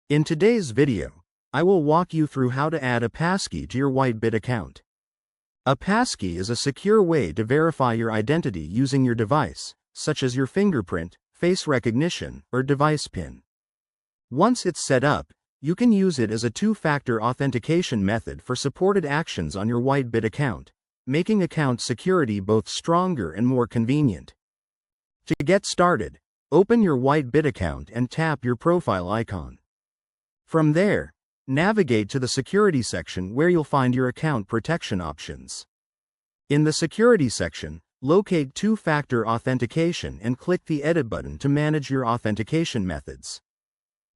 In today's video, I will walk you through how to add a passkey to your Whitebit account. A passkey is a secure way to verify your identity using your device, such as your fingerprint, face recognition, or device PIN. Once it's set up, you can use it as a two-factor authentication method for supported actions on your Whitebit account, making account security both stronger and more convenient. To get started, open your Whitebit account and tap your profile icon. From there, navigate to the Security section where you'll find your account protection options. In the Security section, locate Two-Factor Authentication and click the Edit button to manage your authentication methods.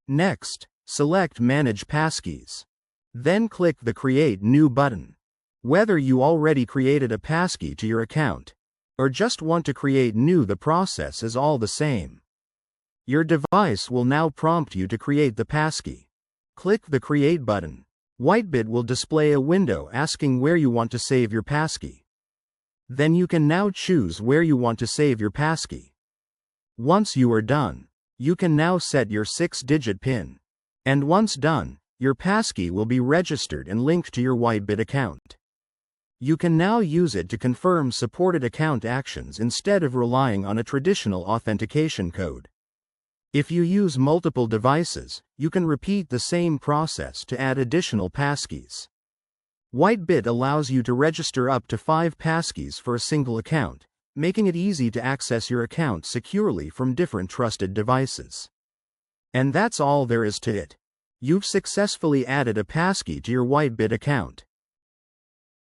Next, select Manage Passkeys. Then click the Create New button. Whether you already created a passkey to your account, or just want to create new, the process is all the same. Your device will now prompt you to create the passkey. Click the Create button. Whitebit will display a window asking where you want to save your passkey. Then you can now choose where you want to save your passkey. Once you are done, you can now set your 6-digit PIN. And once done, your passkey will be registered and linked to your Whitebit account. You can now use it to confirm supported account actions instead of relying on a traditional authentication code. If you use multiple devices, you can repeat the same process to add additional passkeys. Whitebit allows you to register up to 5 passkeys for a single account, making it easy to access your account securely from different trusted devices. And that's all there is to it. You've successfully added a passkey to your Whitebit account.